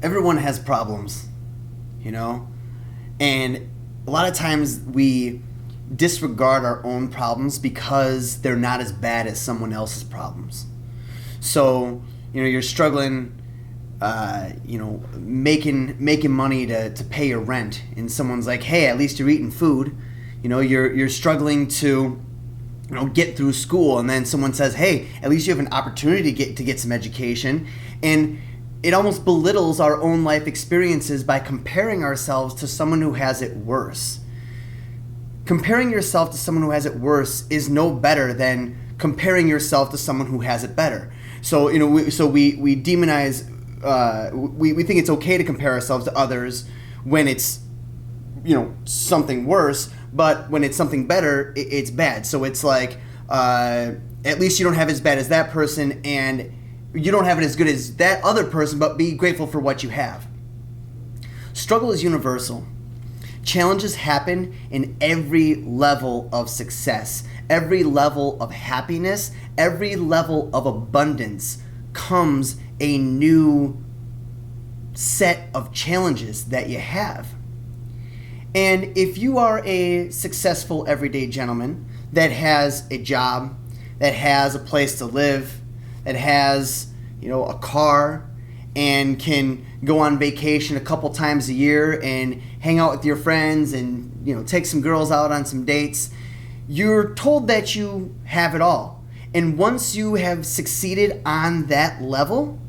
everyone has problems, you know? And a lot of times we disregard our own problems because they're not as bad as someone else's problems. So, you're struggling, making money to pay your rent, and someone's like, hey, at least you're eating food. You're struggling to get through school, and then someone says, hey, at least you have an opportunity to get some education. And it almost belittles our own life experiences by comparing ourselves to someone who has it worse. Comparing yourself to someone who has it worse is no better than comparing yourself to someone who has it better. So we demonize, we think it's okay to compare ourselves to others when it's something worse, but when it's something better, it's bad. So it's like, at least you don't have it as bad as that person, and you don't have it as good as that other person, but be grateful for what you have. Struggle is universal. Challenges happen in every level of success, every level of happiness, every level of abundance comes a new set of challenges that you have. And if you are a successful everyday gentleman that has a job, that has a place to live, that has, a car, and can go on vacation a couple times a year and hang out with your friends and, take some girls out on some dates, you're told that you have it all. And once you have succeeded on that level,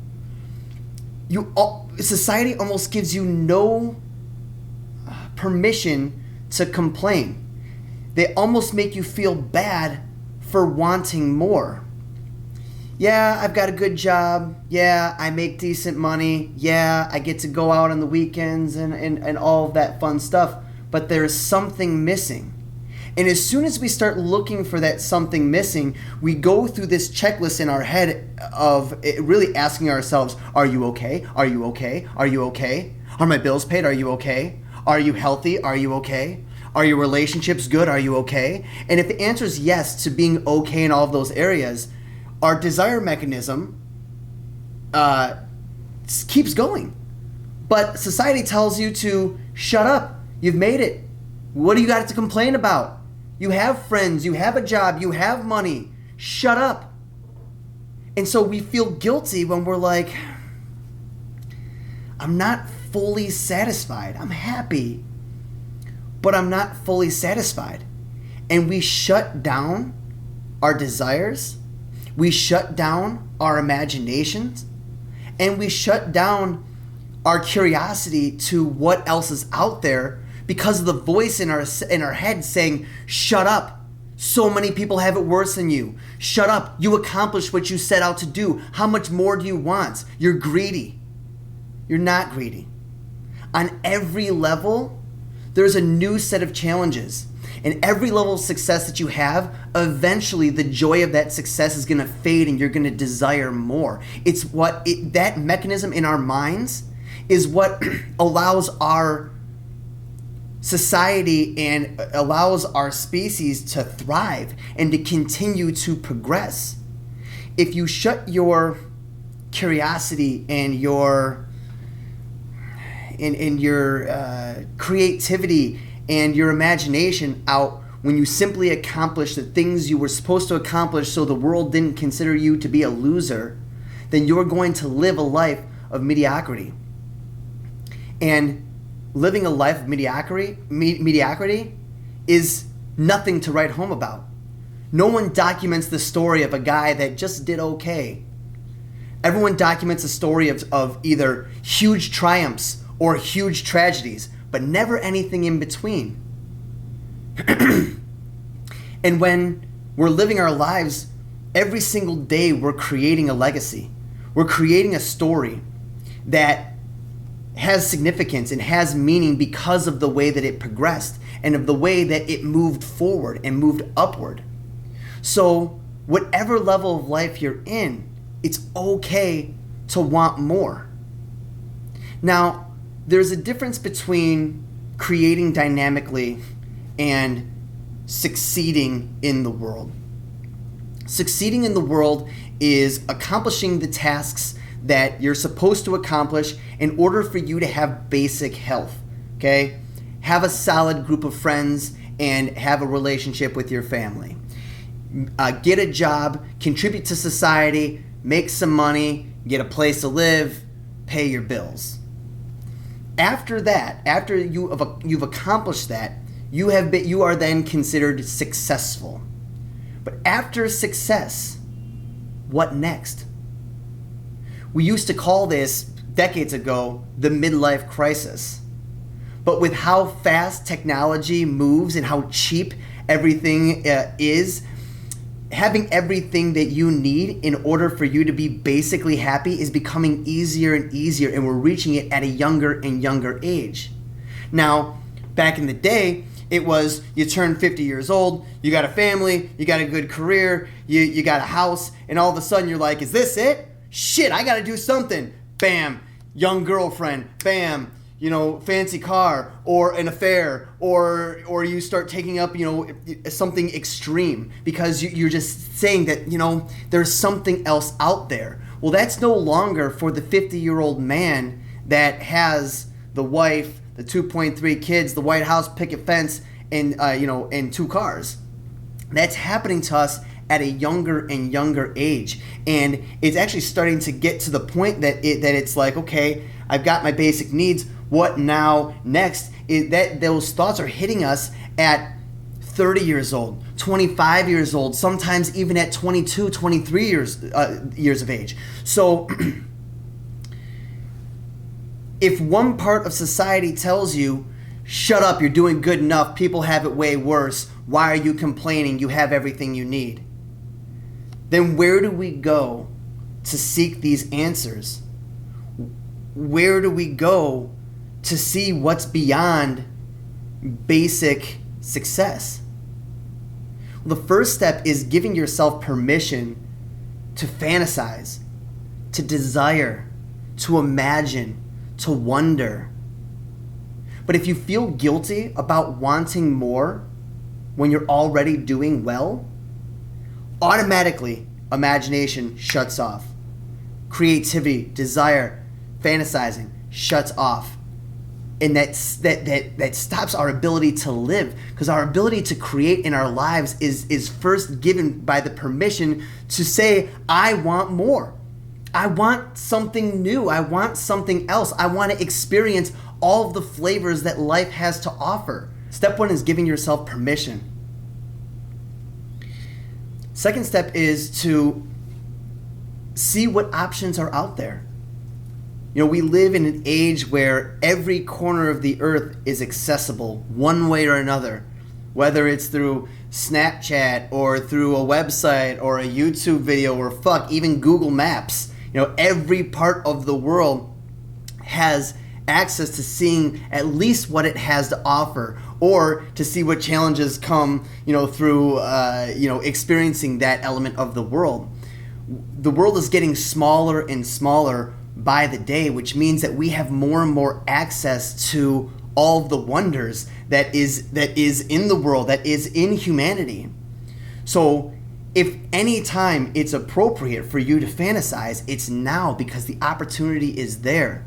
society almost gives you no permission to complain. They almost make you feel bad for wanting more. Yeah, I've got a good job. Yeah, I make decent money. Yeah, I get to go out on the weekends and all of that fun stuff. But there's something missing. And as soon as we start looking for that something missing, we go through this checklist in our head of really asking ourselves, are you okay? Are you okay? Are you okay? Are my bills paid? Are you okay? Are you healthy? Are you okay? Are your relationships good? Are you okay? And if the answer is yes to being okay in all of those areas, our desire mechanism keeps going. But society tells you to shut up. You've made it. What do you got to complain about? You have friends. You have a job. You have money. Shut up. And so we feel guilty when we're like, I'm not fully satisfied. I'm happy, but I'm not fully satisfied. And we shut down our desires. We shut down our imaginations, and we shut down our curiosity to what else is out there because of the voice in our head saying, shut up. So many people have it worse than you. Shut up. You accomplished what you set out to do. How much more do you want? You're greedy. You're not greedy. On every level, there's a new set of challenges. And every level of success that you have, eventually the joy of that success is going to fade and you're going to desire more. It's that mechanism in our minds is what allows our society and allows our species to thrive and to continue to progress. If you shut your curiosity and your creativity and your imagination out when you simply accomplish the things you were supposed to accomplish so the world didn't consider you to be a loser, then you're going to live a life of mediocrity. And living a life of mediocrity is nothing to write home about. No one documents the story of a guy that just did okay. Everyone documents a story of either huge triumphs or huge tragedies, but never anything in between. And when we're living our lives, every single day we're creating a legacy. We're creating a story that has significance and has meaning because of the way that it progressed and of the way that it moved forward and moved upward. So whatever level of life you're in, it's okay to want more. Now, there's a difference between creating dynamically and succeeding in the world. Succeeding in the world is accomplishing the tasks that you're supposed to accomplish in order for you to have basic health, okay? Have a solid group of friends and have a relationship with your family. Get a job, contribute to society, make some money, get a place to live, pay your bills. After that, after you've accomplished that, you are then considered successful. But after success, what next? We used to call this, decades ago, the midlife crisis. But with how fast technology moves and how cheap everything is, having everything that you need in order for you to be basically happy is becoming easier and easier, and we're reaching it at a younger and younger age. Now, back in the day, it was you turn 50 years old, you got a family, you got a good career, you got a house, and all of a sudden you're like, is this it? Shit, I gotta do something. Bam, young girlfriend, bam, fancy car, or an affair, or you start taking up, something extreme because you're just saying that, there's something else out there. Well, that's no longer for the 50-year-old man that has the wife, the 2.3 kids, the White House picket fence, and, and 2 cars. That's happening to us at a younger and younger age. And it's actually starting to get to the point that it's like, okay, I've got my basic needs. What now next? Is that those thoughts are hitting us at 30 years old, 25 years old, sometimes even at 22, 23 years of age. So if one part of society tells you, shut up, you're doing good enough, people have it way worse, why are you complaining, you have everything you need, then where do we go to seek these answers? Where do we go to see what's beyond basic success? Well, the first step is giving yourself permission to fantasize, to desire, to imagine, to wonder. But if you feel guilty about wanting more when you're already doing well, automatically imagination shuts off. Creativity, desire, fantasizing shuts off. And that stops our ability to live, because our ability to create in our lives is first given by the permission to say, I want more. I want something new. I want something else. I want to experience all of the flavors that life has to offer. Step 1 is giving yourself permission. Second step is to see what options are out there. We live in an age where every corner of the earth is accessible one way or another, whether it's through Snapchat or through a website or a YouTube video or even Google Maps. Every part of the world has access to seeing at least what it has to offer, or to see what challenges come, through, experiencing that element of the world. The world is getting smaller and smaller by the day, which means that we have more and more access to all of the wonders that is in the world, that is in humanity. So if any time it's appropriate for you to fantasize, it's now, because the opportunity is there.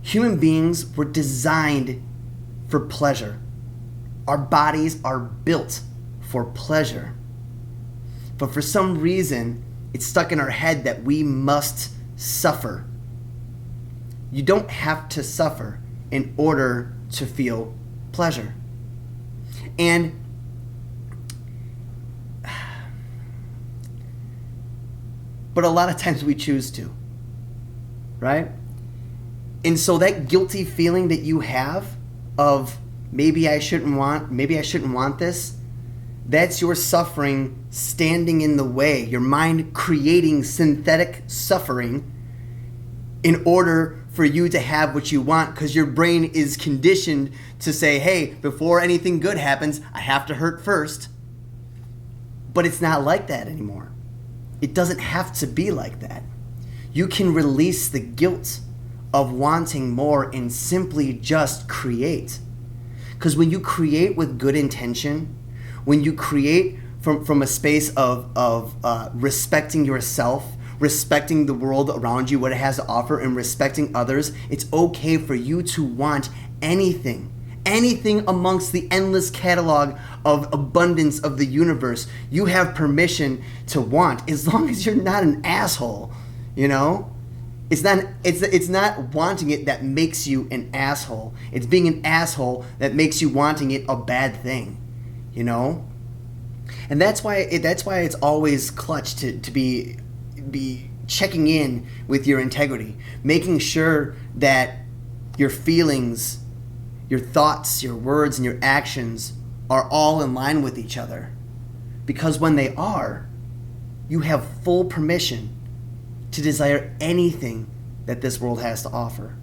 Human beings were designed for pleasure. Our bodies are built for pleasure. But for some reason, it's stuck in our head that we must suffer. You don't have to suffer in order to feel pleasure. But a lot of times we choose to, right? And so that guilty feeling that you have of maybe I shouldn't want this, that's your suffering standing in the way, your mind creating synthetic suffering in order for you to have what you want, because your brain is conditioned to say, hey, before anything good happens, I have to hurt first. But it's not like that anymore. It doesn't have to be like that. You can release the guilt of wanting more and simply just create. Because when you create with good intention, when you create from a space of respecting yourself, respecting the world around you, what it has to offer, and respecting others, it's okay for you to want anything. Anything amongst the endless catalog of abundance of the universe, you have permission to want, as long as you're not an asshole, you know? It's not wanting it that makes you an asshole. It's being an asshole that makes you wanting it a bad thing, you know? And that's why it's always clutch to be checking in with your integrity, making sure that your feelings, your thoughts, your words, and your actions are all in line with each other. Because when they are, you have full permission to desire anything that this world has to offer.